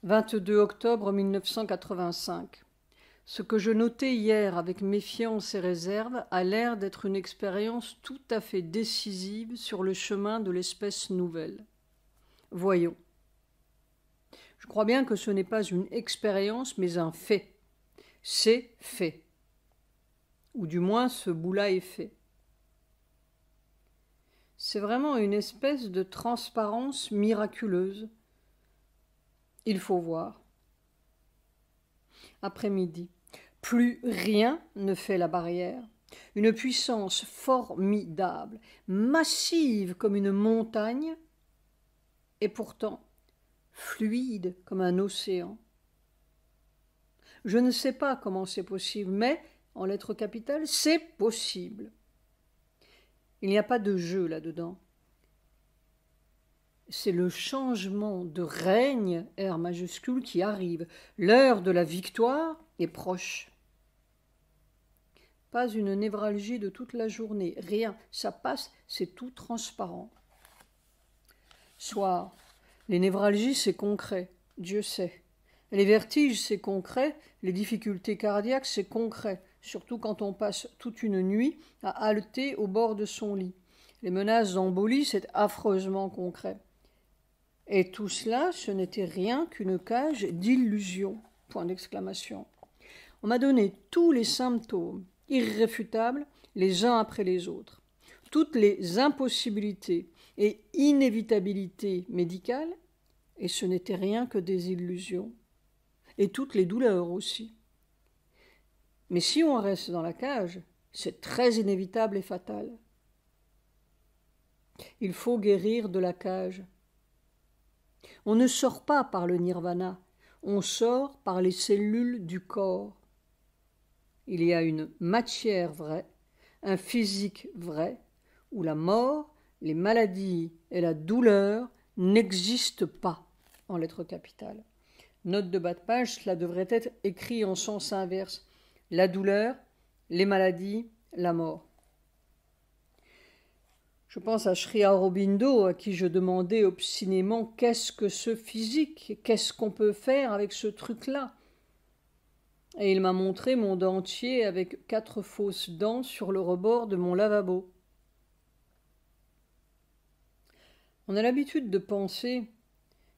22 octobre 1985. Ce que je notais hier avec méfiance et réserve a l'air d'être une expérience tout à fait décisive sur le chemin de l'espèce nouvelle. Voyons. Je crois bien que ce n'est pas une expérience, mais un fait. C'est fait. Ou du moins, ce bout-là est fait. C'est vraiment une espèce de transparence miraculeuse. Il faut voir. Après-midi. Plus rien ne fait la barrière. Une puissance formidable, massive comme une montagne, et pourtant fluide comme un océan. Je ne sais pas comment c'est possible, mais, en lettres capitales, c'est possible. Il n'y a pas de jeu là-dedans. C'est le changement de règne, R majuscule, qui arrive. L'heure de la victoire est proche. Pas une névralgie de toute la journée, rien, ça passe, c'est tout transparent. Soir, les névralgies, c'est concret, Dieu sait. Les vertiges, c'est concret, les difficultés cardiaques, c'est concret, surtout quand on passe toute une nuit à haleter au bord de son lit. Les menaces d'embolie, c'est affreusement concret. Et tout cela, ce n'était rien qu'une cage d'illusions, point d'exclamation. On m'a donné tous les symptômes, irréfutables, les uns après les autres. Toutes les impossibilités et inévitabilités médicales, et ce n'était rien que des illusions. Et toutes les douleurs aussi. Mais si on reste dans la cage, c'est très inévitable et fatal. Il faut guérir de la cage. On ne sort pas par le nirvana, on sort par les cellules du corps. Il y a une matière vraie, un physique vrai, où la mort, les maladies et la douleur n'existent pas, en lettres capitales. Note de bas de page, cela devrait être écrit en sens inverse. La douleur, les maladies, la mort. Je pense à Sri Aurobindo, à qui je demandais obstinément qu'est-ce que ce physique, qu'est-ce qu'on peut faire avec ce truc-là. Et il m'a montré mon dentier avec 4 fausses dents sur le rebord de mon lavabo. On a l'habitude de penser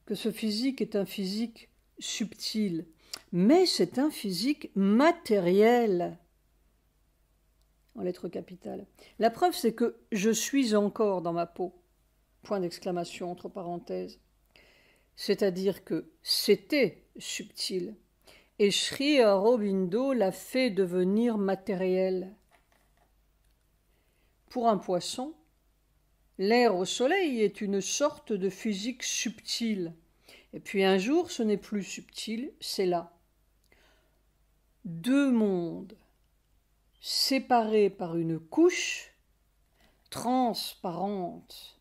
que ce physique est un physique subtil, mais c'est un physique matériel, en lettres capitales. La preuve, c'est que je suis encore dans ma peau, point d'exclamation entre parenthèses. C'est-à-dire que c'était subtil. Et Sri Aurobindo l'a fait devenir matériel. Pour un poisson, l'air au soleil est une sorte de physique subtile. Et puis un jour, ce n'est plus subtil, c'est là. Deux mondes séparés par une couche transparente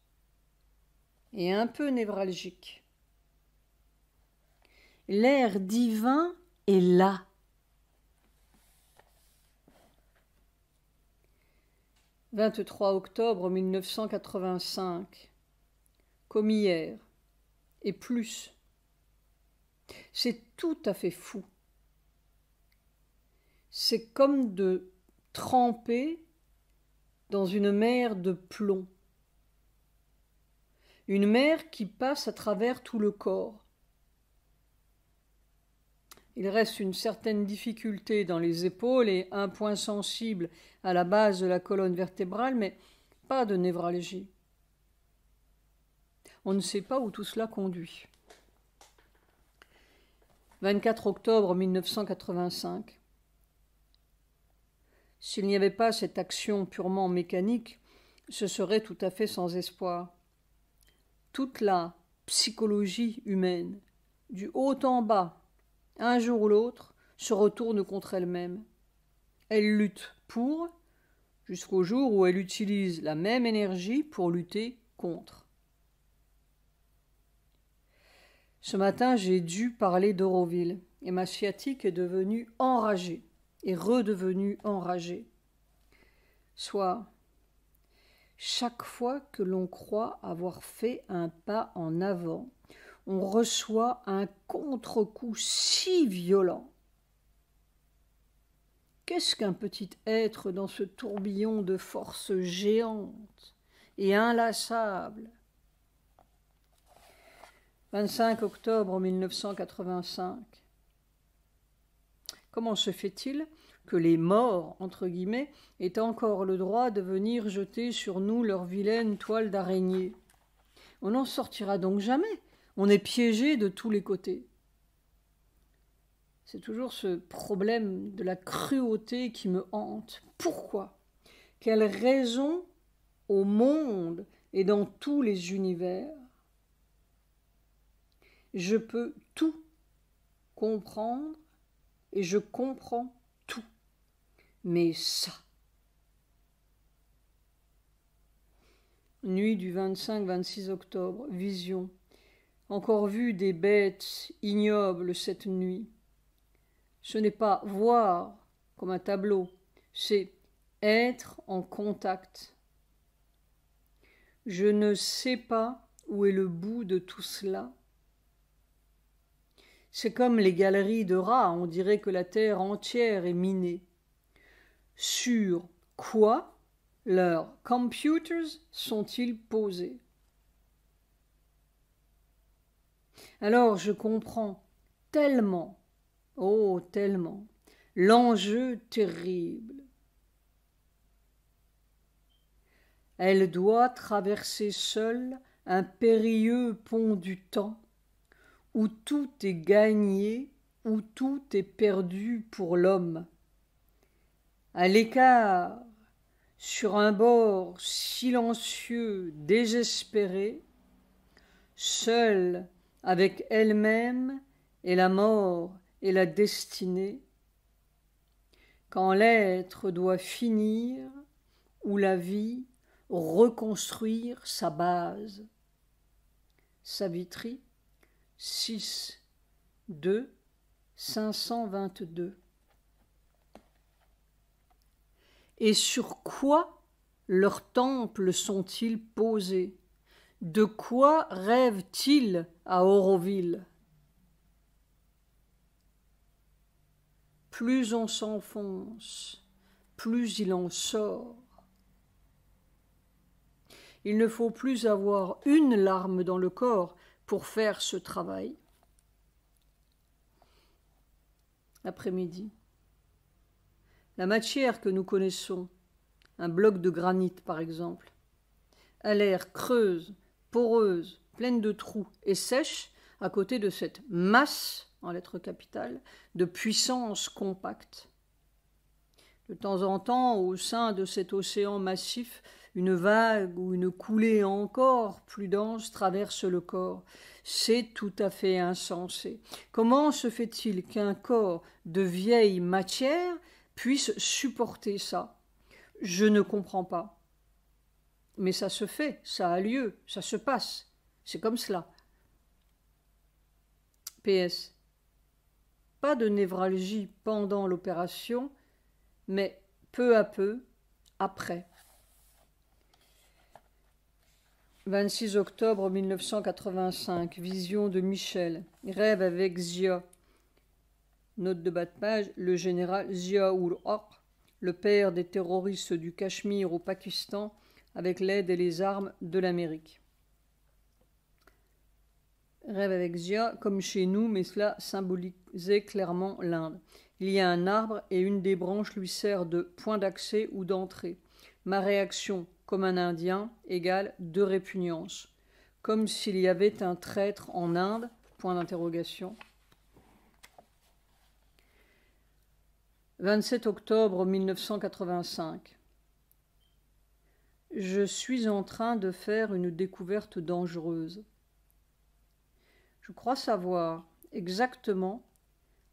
et un peu névralgique. L'air divin est là. « 23 octobre 1985. Comme hier. Et plus. C'est tout à fait fou. C'est comme de tremper dans une mer de plomb. Une mer qui passe à travers tout le corps. Il reste une certaine difficulté dans les épaules et un point sensible à la base de la colonne vertébrale, mais pas de névralgie. On ne sait pas où tout cela conduit. 24 octobre 1985. S'il n'y avait pas cette action purement mécanique, ce serait tout à fait sans espoir. Toute la psychologie humaine, du haut en bas, un jour ou l'autre, se retourne contre elle-même. Elle lutte pour, jusqu'au jour où elle utilise la même énergie pour lutter contre. Ce matin, j'ai dû parler d'Auroville, et ma sciatique est devenue enragée, et redevenue enragée. Soit, chaque fois que l'on croit avoir fait un pas en avant, on reçoit un contre-coup si violent. Qu'est-ce qu'un petit être dans ce tourbillon de force géante et inlassable? 25 octobre 1985. Comment se fait-il que les morts, entre guillemets, aient encore le droit de venir jeter sur nous leur vilaine toile d'araignée? On n'en sortira donc jamais. On est piégé de tous les côtés. C'est toujours ce problème de la cruauté qui me hante. Pourquoi? Quelle raison au monde et dans tous les univers? Je peux tout comprendre et je comprends tout. Mais ça. Nuit du 25-26 octobre, vision. Encore vu des bêtes ignobles cette nuit. Ce n'est pas voir comme un tableau, c'est être en contact. Je ne sais pas où est le bout de tout cela. C'est comme les galeries de rats, on dirait que la terre entière est minée. Sur quoi leurs computers sont-ils posés? Alors je comprends tellement, oh tellement, l'enjeu terrible. Elle doit traverser seule un périlleux pont du temps, où tout est gagné, où tout est perdu pour l'homme. À l'écart, sur un bord silencieux, désespéré, seule avec elle-même et la mort et la destinée, quand l'être doit finir, ou la vie reconstruire sa base. Savitri, 6, 2, 522. Et sur quoi leurs temples sont-ils posés? De quoi rêvent-ils à Auroville? Plus on s'enfonce, plus il en sort. Il ne faut plus avoir une larme dans le corps pour faire ce travail. Après-midi. La matière que nous connaissons, un bloc de granit par exemple, a l'air creuse, poreuse, pleine de trous et sèche à côté de cette masse, en lettres capitales, de puissance compacte. De temps en temps, au sein de cet océan massif, une vague ou une coulée encore plus dense traverse le corps. C'est tout à fait insensé. Comment se fait-il qu'un corps de vieille matière puisse supporter ça? Je ne comprends pas. Mais ça se fait, ça a lieu, ça se passe. C'est comme cela. PS. Pas de névralgie pendant l'opération, mais peu à peu, après. 26 octobre 1985, vision de Michel, rêve avec Zia. Note de bas de page, le général Zia-ul-Haq, le père des terroristes du Cachemire au Pakistan, avec l'aide et les armes de l'Amérique. Rêve avec Zia, comme chez nous, mais cela symbolisait clairement l'Inde. Il y a un arbre et une des branches lui sert de point d'accès ou d'entrée. Ma réaction, comme un Indien, égale de répugnance. Comme s'il y avait un traître en Inde, point d'interrogation. 27 octobre 1985. Je suis en train de faire une découverte dangereuse. Je crois savoir exactement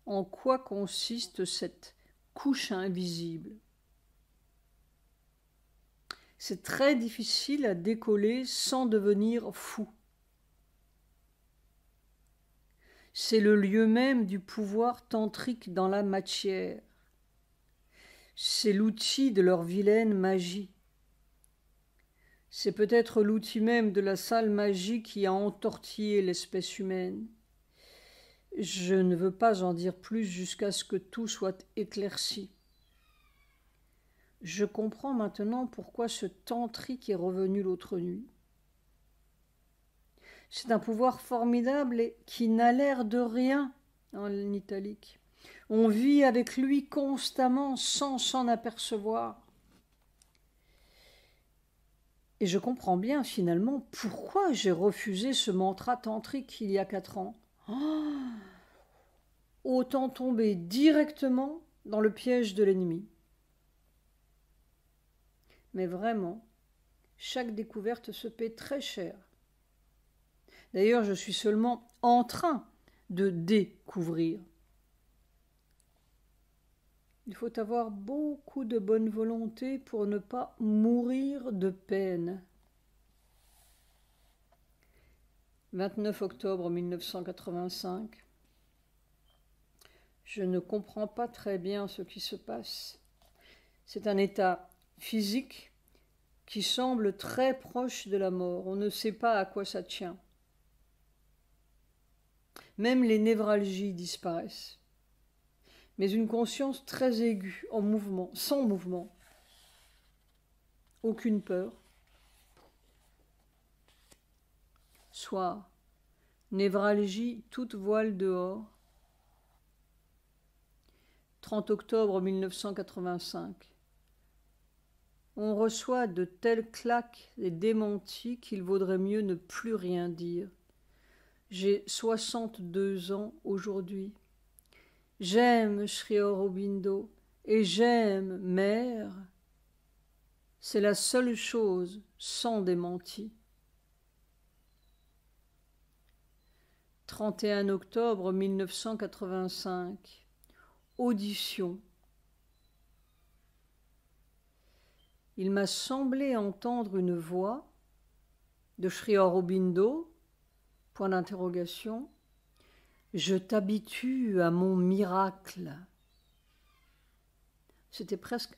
en quoi consiste cette couche invisible. C'est très difficile à décoller sans devenir fou. C'est le lieu même du pouvoir tantrique dans la matière. C'est l'outil de leur vilaine magie. C'est peut-être l'outil même de la sale magie qui a entortillé l'espèce humaine. Je ne veux pas en dire plus jusqu'à ce que tout soit éclairci. Je comprends maintenant pourquoi ce tantrique est revenu l'autre nuit. C'est un pouvoir formidable et qui n'a l'air de rien en italique. On vit avec lui constamment sans s'en apercevoir. Et je comprends bien finalement pourquoi j'ai refusé ce mantra tantrique il y a 4 ans. Autant tomber directement dans le piège de l'ennemi. Mais vraiment, chaque découverte se paie très cher. D'ailleurs, je suis seulement en train de découvrir. Il faut avoir beaucoup de bonne volonté pour ne pas mourir de peine. 29 octobre 1985. Je ne comprends pas très bien ce qui se passe. C'est un état physique qui semble très proche de la mort. On ne sait pas à quoi ça tient. Même les névralgies disparaissent. Mais une conscience très aiguë, en mouvement, sans mouvement. Aucune peur. Soir. Névralgie, toute voile dehors. 30 octobre 1985. On reçoit de telles claques et démentis qu'il vaudrait mieux ne plus rien dire. J'ai 62 ans aujourd'hui. J'aime Sri Aurobindo et j'aime Mère. C'est la seule chose sans démenti. 31 octobre 1985. Audition. Il m'a semblé entendre une voix de Sri Aurobindo, point d'interrogation. Je t'habitue à mon miracle. C'était presque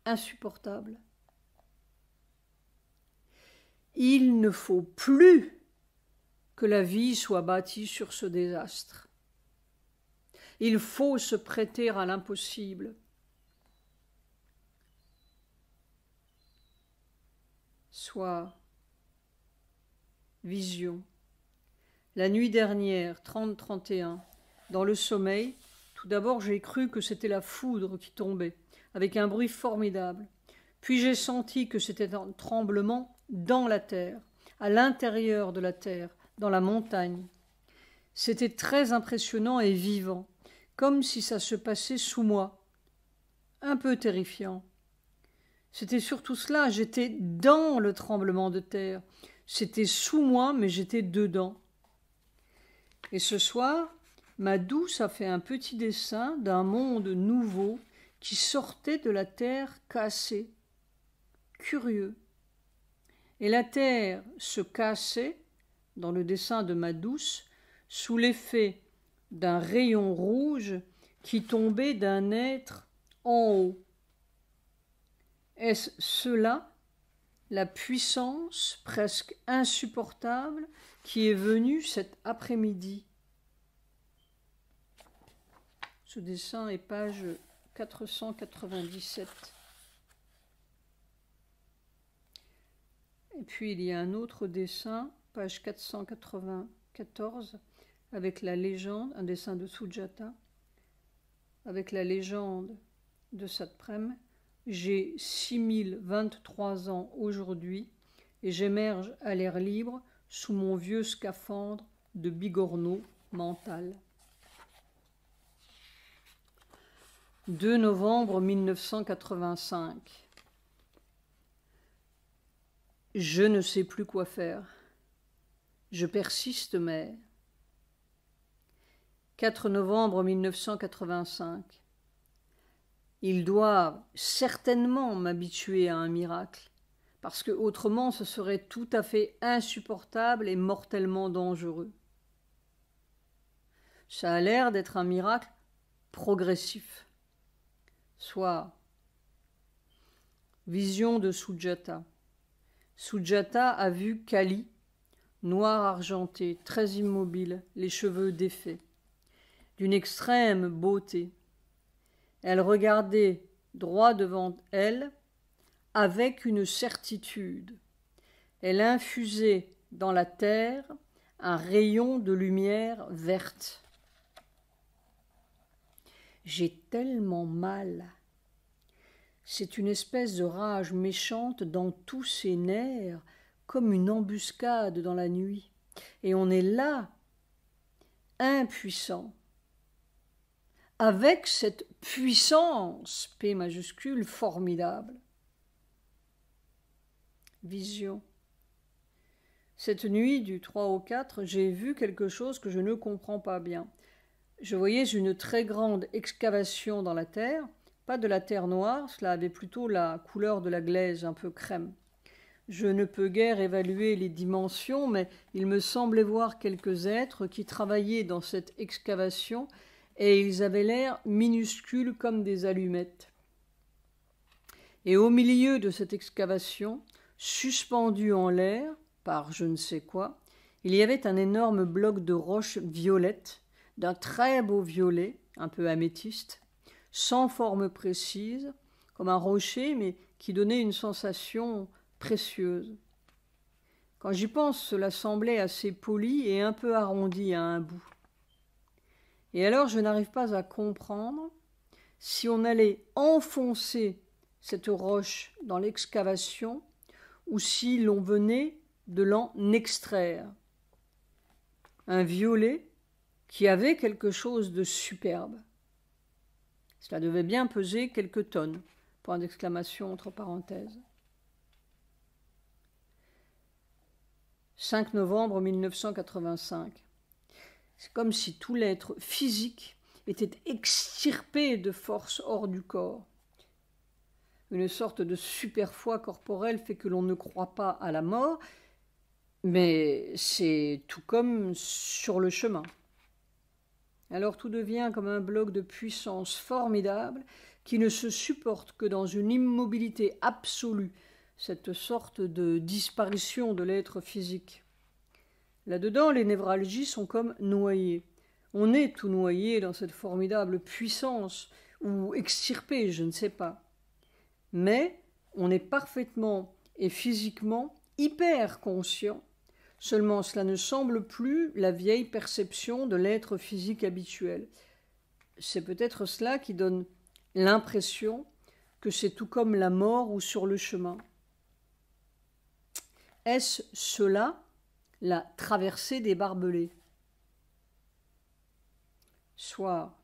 insupportable. Il ne faut plus que la vie soit bâtie sur ce désastre. Il faut se prêter à l'impossible. Soir. Vision. La nuit dernière, 30-31, dans le sommeil, tout d'abord j'ai cru que c'était la foudre qui tombait, avec un bruit formidable. Puis j'ai senti que c'était un tremblement dans la terre, à l'intérieur de la terre, dans la montagne. C'était très impressionnant et vivant, comme si ça se passait sous moi. Un peu terrifiant. C'était surtout cela, j'étais dans le tremblement de terre. C'était sous moi, mais j'étais dedans. Et ce soir, ma douce a fait un petit dessin d'un monde nouveau qui sortait de la terre cassée. Curieux. Et la terre se cassait, dans le dessin de ma douce, sous l'effet d'un rayon rouge qui tombait d'un être en haut. Est-ce cela, la puissance presque insupportable qui est venue cet après-midi? Ce dessin est page 497. Et puis il y a un autre dessin, page 494, avec la légende, un dessin de Sujata, avec la légende de Satprem. J'ai 6023 ans aujourd'hui et j'émerge à l'air libre sous mon vieux scaphandre de bigorneau mental. 2 novembre 1985. Je ne sais plus quoi faire. Je persiste, mais... 4 novembre 1985. Ils doivent certainement m'habituer à un miracle, parce que autrement ce serait tout à fait insupportable et mortellement dangereux. Ça a l'air d'être un miracle progressif. Soit vision de Sujata. Sujata a vu Kali, noir argenté, très immobile, les cheveux défaits, d'une extrême beauté. Elle regardait droit devant elle avec une certitude. Elle infusait dans la terre un rayon de lumière verte. J'ai tellement mal. C'est une espèce de rage méchante dans tous ses nerfs, comme une embuscade dans la nuit. Et on est là, impuissant. Avec cette puissance, P majuscule, formidable. Vision. Cette nuit du 3 au 4, j'ai vu quelque chose que je ne comprends pas bien. Je voyais une très grande excavation dans la terre, pas de la terre noire, cela avait plutôt la couleur de la glaise, un peu crème. Je ne peux guère évaluer les dimensions, mais il me semblait voir quelques êtres qui travaillaient dans cette excavation et ils avaient l'air minuscules comme des allumettes. Et au milieu de cette excavation, suspendu en l'air, par je ne sais quoi, il y avait un énorme bloc de roche violette, d'un très beau violet, un peu améthyste, sans forme précise, comme un rocher, mais qui donnait une sensation précieuse. Quand j'y pense, cela semblait assez poli et un peu arrondi à un bout. Et alors je n'arrive pas à comprendre si on allait enfoncer cette roche dans l'excavation ou si l'on venait de l'en extraire. Un violet qui avait quelque chose de superbe. Cela devait bien peser quelques tonnes, point d'exclamation entre parenthèses. 5 novembre 1985. C'est comme si tout l'être physique était extirpé de force hors du corps. Une sorte de super-foi corporelle fait que l'on ne croit pas à la mort, mais c'est tout comme sur le chemin. Alors tout devient comme un bloc de puissance formidable qui ne se supporte que dans une immobilité absolue, cette sorte de disparition de l'être physique. Là-dedans, les névralgies sont comme noyées. On est tout noyé dans cette formidable puissance, ou extirpé, je ne sais pas. Mais on est parfaitement et physiquement hyper conscient. Seulement cela ne semble plus la vieille perception de l'être physique habituel. C'est peut-être cela qui donne l'impression que c'est tout comme la mort ou sur le chemin. Est-ce cela, la traversée des barbelés? Soir.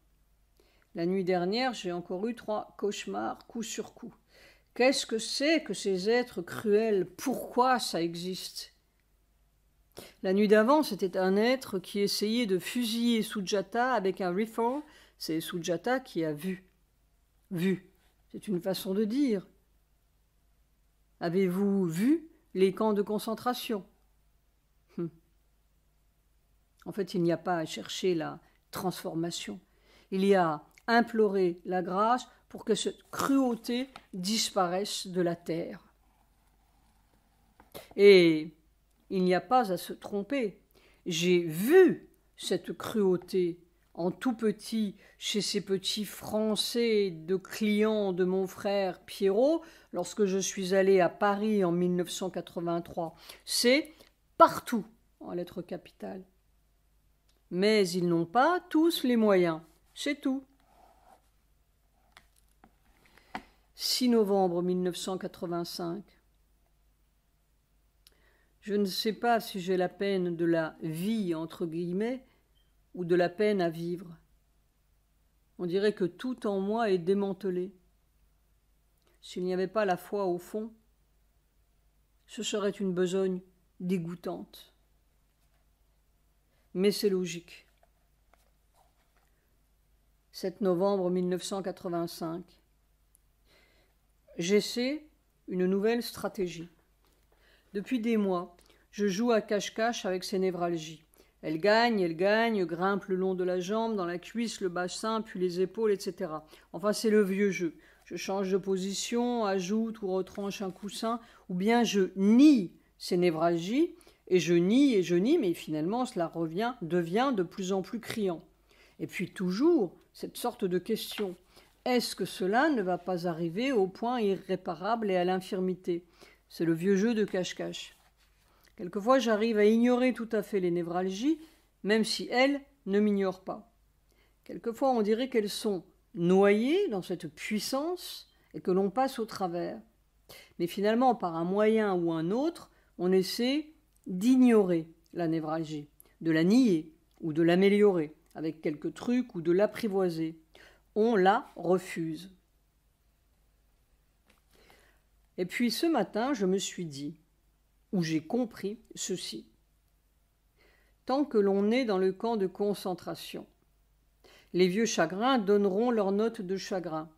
La nuit dernière, j'ai encore eu 3 cauchemars coup sur coup. Qu'est-ce que c'est que ces êtres cruels? Pourquoi ça existe? La nuit d'avant, c'était un être qui essayait de fusiller Sujata avec un rifle. C'est Sujata qui a vu. Vu, c'est une façon de dire. Avez-vous vu les camps de concentration? En fait, il n'y a pas à chercher la transformation. Il y a à implorer la grâce pour que cette cruauté disparaisse de la terre. Et il n'y a pas à se tromper. J'ai vu cette cruauté en tout petit chez ces petits Français de clients de mon frère Pierrot lorsque je suis allé à Paris en 1983. C'est partout en lettres capitales. Mais ils n'ont pas tous les moyens. C'est tout. 6 novembre 1985. Je ne sais pas si j'ai la peine de la vie, entre guillemets, ou de la peine à vivre. On dirait que tout en moi est démantelé. S'il n'y avait pas la foi au fond, ce serait une besogne dégoûtante. Mais c'est logique. 7 novembre 1985. J'essaie une nouvelle stratégie. Depuis des mois, je joue à cache-cache avec ces névralgies. Elle gagne, grimpe le long de la jambe, dans la cuisse, le bassin, puis les épaules, etc. Enfin, c'est le vieux jeu. Je change de position, ajoute ou retranche un coussin, ou bien je nie ces névralgies, et je nie, mais finalement cela devient de plus en plus criant. Et puis toujours cette sorte de question, est-ce que cela ne va pas arriver au point irréparable et à l'infirmité? C'est le vieux jeu de cache-cache. Quelquefois j'arrive à ignorer tout à fait les névralgies, même si elles ne m'ignorent pas. Quelquefois on dirait qu'elles sont noyées dans cette puissance et que l'on passe au travers. Mais finalement, par un moyen ou un autre, on essaie d'ignorer la névralgie, de la nier ou de l'améliorer avec quelques trucs ou de l'apprivoiser. On la refuse. Et puis ce matin, je me suis dit, ou j'ai compris ceci. Tant que l'on est dans le camp de concentration, les vieux chagrins donneront leur note de chagrin.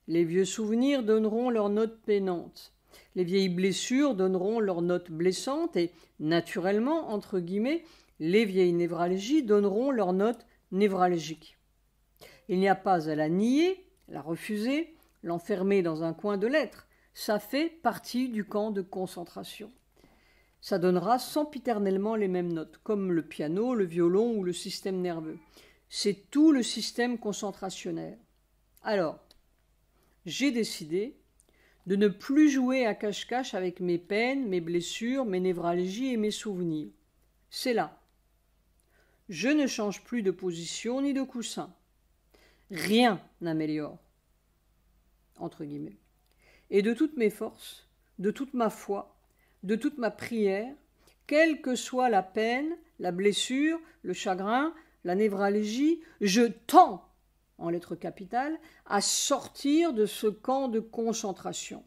Les vieux souvenirs donneront leur note peinante. Les vieilles blessures donneront leur note blessante et, naturellement, entre guillemets, les vieilles névralgies donneront leur note névralgique. Il n'y a pas à la nier, la refuser, l'enfermer dans un coin de l'être. Ça fait partie du camp de concentration. Ça donnera sempiternellement les mêmes notes, comme le piano, le violon ou le système nerveux. C'est tout le système concentrationnaire. Alors, j'ai décidé de ne plus jouer à cache-cache avec mes peines, mes blessures, mes névralgies et mes souvenirs. C'est là. Je ne change plus de position ni de coussin. Rien n'améliore, entre guillemets. Et de toutes mes forces, de toute ma foi, de toute ma prière, quelle que soit la peine, la blessure, le chagrin, la névralgie, je tends, en lettres capitales, à sortir de ce camp de concentration.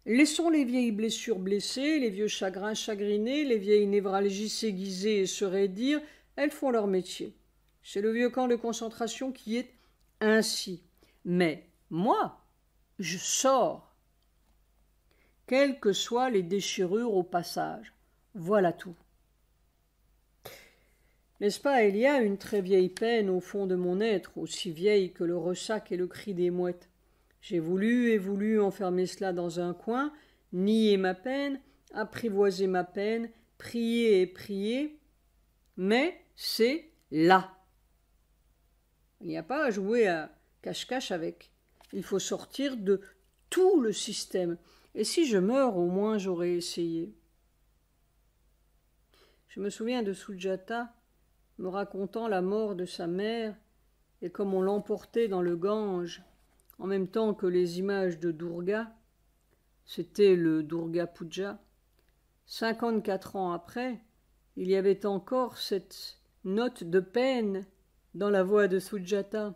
Laissons les vieilles blessures blessées, les vieux chagrins chagrinés, les vieilles névralgies s'aiguiser et se raidir, elles font leur métier. C'est le vieux camp de concentration qui est ainsi. Mais moi, je sors, quelles que soient les déchirures au passage. Voilà tout. N'est-ce pas, il y a une très vieille peine au fond de mon être, aussi vieille que le ressac et le cri des mouettes. J'ai voulu et voulu enfermer cela dans un coin, nier ma peine, apprivoiser ma peine, prier et prier, mais c'est là. Il n'y a pas à jouer à cache-cache avec. Il faut sortir de tout le système. Et si je meurs, au moins j'aurai essayé. Je me souviens de Sujata me racontant la mort de sa mère et comme on l'emportait dans le Gange, en même temps que les images de Durga, c'était le Durga Puja. 54 ans après, il y avait encore cette note de peine dans la voix de Sujata.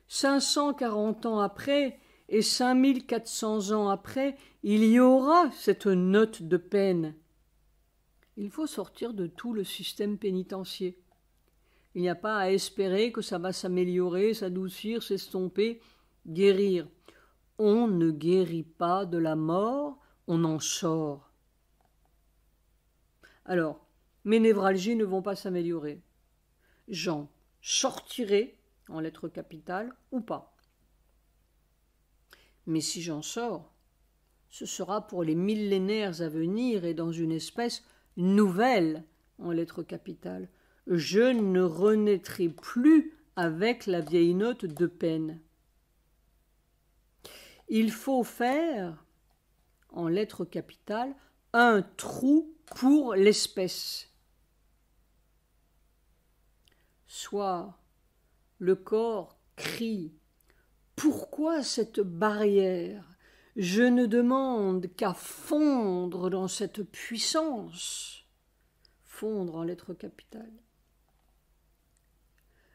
540 ans après et 5400 ans après, il y aura cette note de peine. Il faut sortir de tout le système pénitentiaire. Il n'y a pas à espérer que ça va s'améliorer, s'adoucir, s'estomper, guérir. On ne guérit pas de la mort, on en sort. Alors, mes névralgies ne vont pas s'améliorer. J'en sortirai, en lettres capitales, ou pas. Mais si j'en sors, ce sera pour les millénaires à venir et dans une espèce nouvelle, en lettres capitales. Je ne renaîtrai plus avec la vieille note de peine. Il faut faire, en lettres capitales, un trou pour l'espèce. Soit le corps crie « Pourquoi cette barrière ? Je ne demande qu'à fondre dans cette puissance. » Fondre en lettres capitales.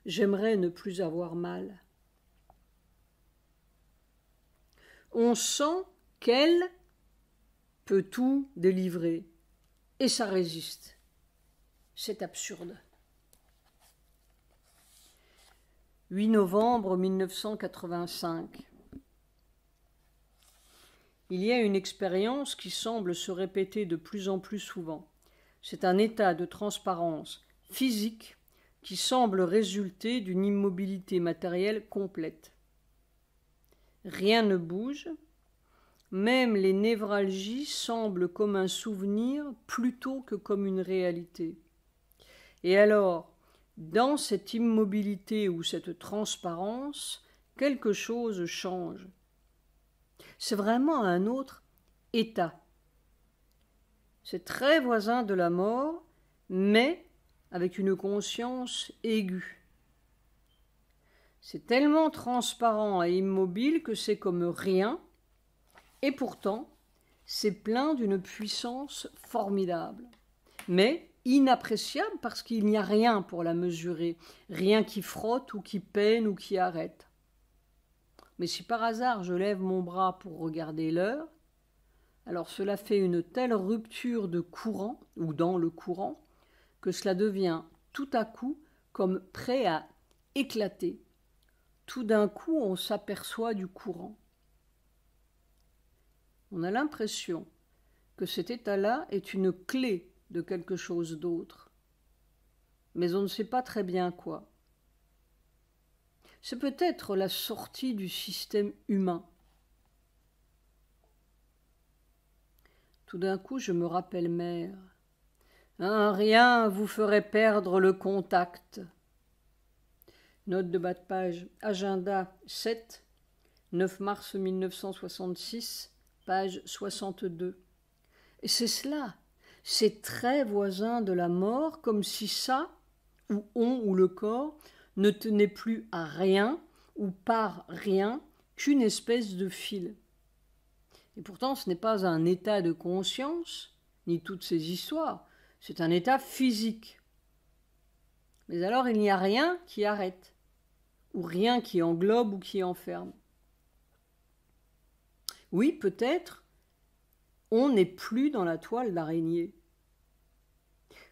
J'aimerais ne plus avoir mal. On sent qu'elle peut tout délivrer, et ça résiste. C'est absurde. 8 novembre 1985. Il y a une expérience qui semble se répéter de plus en plus souvent. C'est un état de transparence physique qui semble résulter d'une immobilité matérielle complète. rien ne bouge, même les névralgies semblent comme un souvenir plutôt que comme une réalité. Et alors, dans cette immobilité ou cette transparence, quelque chose change. C'est vraiment un autre état. C'est très voisin de la mort, mais avec une conscience aiguë. C'est tellement transparent et immobile que c'est comme rien, et pourtant, c'est plein d'une puissance formidable, mais inappréciable parce qu'il n'y a rien pour la mesurer, rien qui frotte ou qui peine ou qui arrête. Mais si par hasard je lève mon bras pour regarder l'heure, alors cela fait une telle rupture de courant, ou dans le courant, que cela devient tout à coup comme prêt à éclater. Tout d'un coup, on s'aperçoit du courant. On a l'impression que cet état-là est une clé de quelque chose d'autre, mais on ne sait pas très bien quoi. C'est peut-être la sortie du système humain. Tout d'un coup, je me rappelle mère. Rien vous ferait perdre le contact. Note de bas de page, agenda 7, 9 mars 1966, page 62. Et c'est cela, c'est très voisin de la mort, comme si ça, ou on, ou le corps, ne tenait plus à rien, ou par rien, qu'une espèce de fil. Et pourtant, ce n'est pas un état de conscience, ni toutes ces histoires, c'est un état physique. Mais alors, il n'y a rien qui arrête, ou rien qui englobe ou qui enferme. Oui, peut-être, on n'est plus dans la toile d'araignée.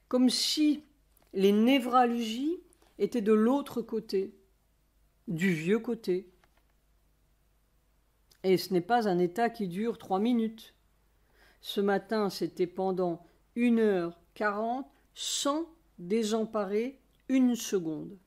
Comme si les névralgies étaient de l'autre côté, du vieux côté. Et ce n'est pas un état qui dure 3 minutes. Ce matin, c'était pendant 1h40 sans désemparer une seconde.